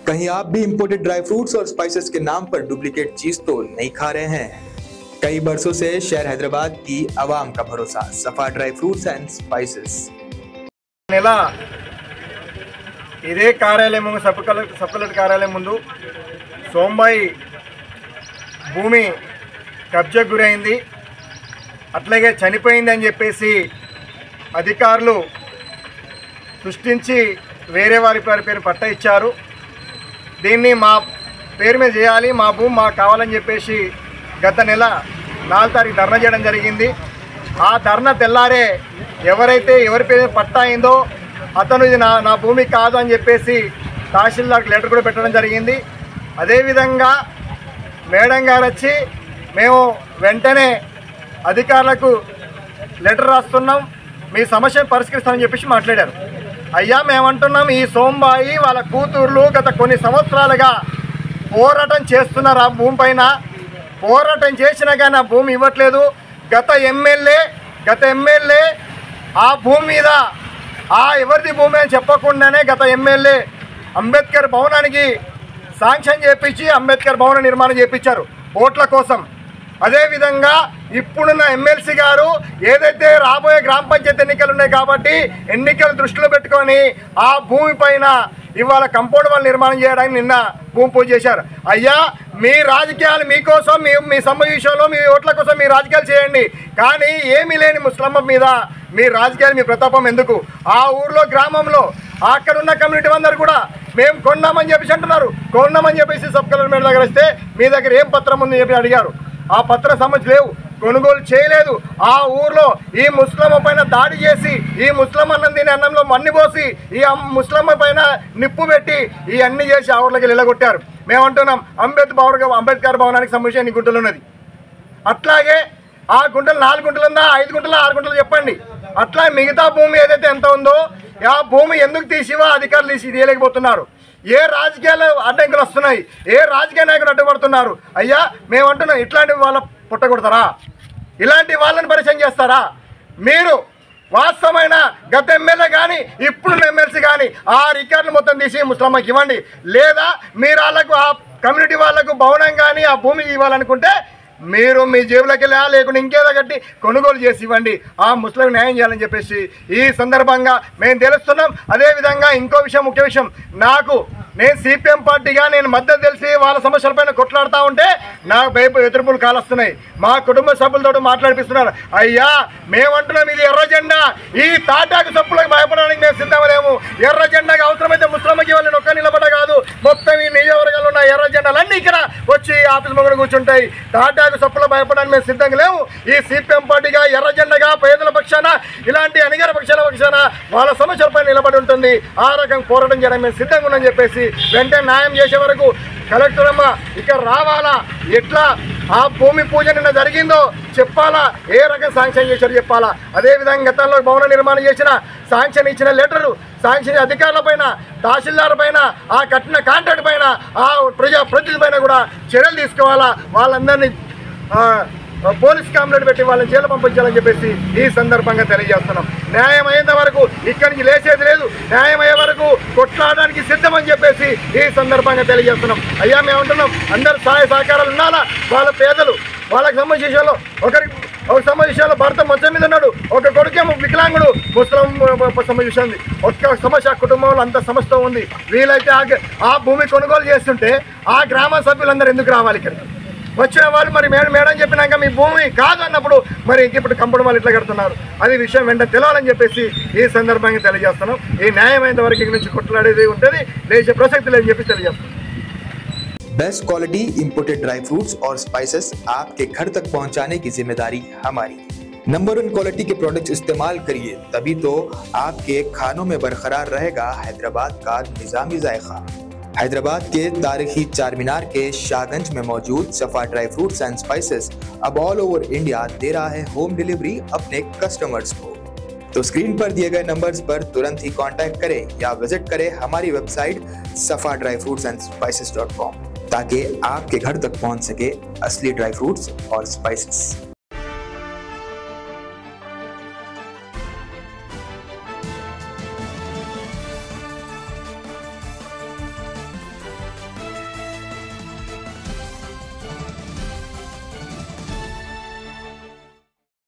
कहीं आप भी इंपोर्टेड ड्राई फ्रूट्स और स्पाइसेस के नाम पर डुप्लीकेट चीज तो नहीं खा रहे हैं? कई बरसों से शहर हैदराबाद की आवाम का भरोसा सफा ड्राई फ्रूट्स एंड स्पाइसेस। నెల ఇదే కార్యాలయం సబ్ కలెక్టర్ కార్యాలయం ముందు సోంబాయి భూమి కబ్జాకు గురైంది, అట్లాగే చనిపోయింది అని చెప్పేసి అధికారులు సృష్టించి వేరే వారి పేరు పట్టా ఇచ్చారు. దీన్ని మా పేరు మీద చేయాలి, మా భూమి మాకు కావాలని చెప్పేసి గత నెల 4 తారీఖు ధర్నా చేయడం జరిగింది. ఆ ధర్నా తెల్లారే ఎవరైతే ఎవరి పేరు పట్టా అయిందో అతను ఇది నా భూమి కాదు అని చెప్పేసి తహసీల్దార్కి లెటర్ కూడా పెట్టడం జరిగింది. అదేవిధంగా మేడం గారు వచ్చి మేము వెంటనే అధికారులకు లెటర్ రాస్తున్నాం, మీ సమస్యను పరిష్కరిస్తామని చెప్పేసి మాట్లాడారు. అయ్యా మేమంటున్నాం, ఈ సోంబాయి వాళ్ళ కూతుర్లు గత కొన్ని సంవత్సరాలుగా పోరాటం చేస్తున్నారు. ఆ భూమి పైన పోరాటం చేసినా కానీ ఆ భూమి ఇవ్వట్లేదు. గత ఎమ్మెల్యే ఆ భూమి మీద ఎవరిది భూమి అని చెప్పకుండానే గత ఎమ్మెల్యే అంబేద్కర్ భవనానికి శాంక్షన్ చేయించి అంబేద్కర్ భవన నిర్మాణం చేయించారు ఓట్ల కోసం. అదేవిధంగా ఇప్పుడున్న ఎమ్మెల్సీ గారు ఏదైతే రాబోయే గ్రామ పంచాయతీ ఎన్నికలు ఉన్నాయి కాబట్టి ఎన్నికలు దృష్టిలో పెట్టుకొని ఆ భూమి పైన ఇవాళ కంపౌండ్ వాల్ నిర్మాణం చేయడానికి నిన్న భూమి పూజ చేశారు. అయ్యా మీ రాజకీయాలు మీకోసం, మీ సమావేశంలో మీ ఓట్ల కోసం మీ రాజకీయాలు చేయండి, కానీ ఏమీ లేని ముస్లింల మీద మీ రాజకీయాలు, మీ ప్రతాపం ఎందుకు? ఆ ఊర్లో గ్రామంలో అక్కడ ఉన్న కమ్యూనిటీ అందరూ కూడా మేము కొన్నామని చెప్పేసి అంటున్నారు. కొన్నామని చెప్పేసి సబ్ కలెక్టర్ మేడం దగ్గర వస్తే మీ దగ్గర ఏం పత్రం ఉందని చెప్పి అడిగారు. ఆ పత్ర సమస్య లేవు, కొనుగోలు చేయలేదు. ఆ ఊర్లో ఈ ముస్లిం పైన దాడి చేసి ఈ ముస్లిం అన్నం తినే అన్నంలో మన్ని పోసి ఈ ముస్లిం పైన నిప్పు పెట్టి ఈ అన్ని చేసి ఆ ఊర్లోకి వెళ్ళగొట్టారు. మేమంటున్నాం అంబేద్కర్ భవనానికి సంబంధించి ఎన్ని గుంటలు ఉన్నది, అట్లాగే ఆ గుంటలు 4 గుంటలు ఉందా, 5 గుంటలు, 6 గుంటలు చెప్పండి. అట్లా మిగతా భూమి ఏదైతే ఎంత ఉందో ఆ భూమి ఎందుకు తీసివా అధికారులు తీయలేకపోతున్నారు? ఏ రాజకీయాల అడ్డంకులు వస్తున్నాయి? ఏ రాజకీయ నాయకులు అడ్డుపడుతున్నారు? అయ్యా మేమంటున్నాం, ఇట్లాంటి వాళ్ళ పుట్టగొడతారా? ఇలాంటి వాళ్ళని పరిచయం చేస్తారా? మీరు వాస్తవమైన గత ఎమ్మెల్యే కానీ ఇప్పుడున్న ఎమ్మెల్సీ కానీ ఆ రికార్డులు మొత్తం తీసి ముస్లింకి ఇవ్వండి, లేదా మీరు వాళ్ళకు ఆ కమ్యూనిటీ వాళ్ళకు భవనం కానీ ఆ భూమి ఇవ్వాలనుకుంటే మీరు మీ జేబులోకి వెళ్ళా లేకుండా ఇంకేదో కట్టి కొనుగోలు చేసి ఇవ్వండి, ఆ ముస్లిం న్యాయం చేయాలని చెప్పేసి ఈ సందర్భంగా మేము తెలుస్తున్నాం. అదేవిధంగా ఇంకో విషయం, ముఖ్య విషయం, నేను సిపిఎం పార్టీగా నేను మద్దతు తెలిసి వాళ్ళ సమస్యలపైన కొట్లాడుతూ ఉంటే నాకు భయపు ఎదురుపులు కాలొస్తున్నాయి. మా కుటుంబ సభ్యులతో మాట్లాడిపిస్తున్నారు. అయ్యా మేమంటున్నాం, ఇది ఎర్ర జెండా, ఈ తాటాకు సప్పులకు భయపడడానికి మేము సిద్ధమలేము. ఎర్ర జెండాకి అవసరమైతే ముస్లింకి వాళ్ళని ఒక్క నిలబడ కాదు, మొత్తం ఈ నియోజకవర్గాల్లో ఉన్న ఎర్ర జెండాలన్నీ ఇక్కడ వచ్చి ఆఫీస్ ముందు కూర్చుంటాయి. తాటాకు సప్పులకు భయపడడానికి మేము సిద్ధంగా లేవు. ఈ సిపిఎం పార్టీగా ఎర్ర జెండగా పేదల పక్షాన, ఇలాంటి అణిగార పక్షాన వాళ్ళ సమస్యలపై నిలబడి ఉంటుంది. ఆ రకం పోరాటం చేయడం మేము సిద్ధంగా ఉన్నామని చెప్పేసి వెంటనే న్యాయం చేసే వరకు కలెక్టర్ అమ్మ ఇక్కడ రావాలా, ఎట్లా ఆ భూమి పూజ నిన్న జరిగిందో చెప్పాలా, ఏ రకం శాంక్షన్ చేశారో చెప్పాలా. అదేవిధంగా గతంలో భవన నిర్మాణం చేసిన శాంక్షన్ ఇచ్చిన లెటరు, శాంక్షన్ అధికారుల పైన, తహసీల్దార్ పైన, ఆ కట్టిన కాంట్రాక్ట్ పైన, ఆ ప్రజాప్రతినిధుల పైన కూడా చర్యలు తీసుకోవాలా. వాళ్ళందరినీ పోలీస్ కంప్లైంట్ పెట్టి వాళ్ళని జైలు పంపించాలని చెప్పేసి ఈ సందర్భంగా తెలియజేస్తున్నాం. న్యాయం అయ్యేంత వరకు ఇక్కడి నుంచి లేచేది లేదు, న్యాయం అయ్యే వరకు కొట్లాడడానికి సిద్ధమని చెప్పేసి ఈ సందర్భంగా తెలియజేస్తున్నాం. అయ్యా మేము ఉంటున్నాం, అందరు సహాయ సహకారాలు ఉండాలా. వాళ్ళ పేదలు, వాళ్ళకి సంబంధించిన విషయంలో ఒక సమస్యలో భర్త మంచం మీద ఉన్నాడు, ఒక కొడుకేమో వికలాంగుడు, ముస్లిం సమస్య ఉంది, ఒక్క సమస్య కుటుంబంలో అంత సమస్య ఉంది. వీలైతే ఆ భూమి కొనుగోలు చేస్తుంటే ఆ గ్రామ సభ్యులందరూ ఎందుకు రావాలి? ఇక్కడ వచ్చిన వాళ్ళు మరి మేడం చెప్పినాక మీ భూమి కాదు అన్నప్పుడు మరి ఇప్పుడు కంపౌండ్ వాళ్ళు ఇట్లా కడుతున్నారు, అది విషయం వెంటనే తెలవాలని చెప్పేసి ఈ సందర్భంగా తెలియజేస్తున్నాం. ఈ న్యాయమైన వరకు ఇక్కడ నుంచి కొట్లాడేది ఉంటుంది, లేచే ప్రసక్తి లేదని చెప్పి తెలియజేస్తున్నాం. Best quality imported dry fruits और स्पाइसेस आपके घर तक पहुंचाने की जिम्मेदारी हमारी। नंबर 1 क्वालिटी के प्रोडक्ट्स इस्तेमाल करिए, तभी तो आपके खानों में बरकरार रहेगा हैदराबाद का निजामी जायका। हैदराबाद के तारीखी चार मीनार के शाहगंज में मौजूद सफा ड्राई फ्रूट्स एंड स्पाइसेस अब ऑल ओवर इंडिया दे रहा है होम डिलीवरी अपने कस्टमर्स को। तो स्क्रीन पर दिए गए नंबर्स पर तुरंत ही कांटेक्ट करें या विजिट करें हमारी वेबसाइट safadryfruitsandsspices.com ताकि आपके घर तक पहुंच सके असली ड्राई फ्रूट्स और स्पाइसेस।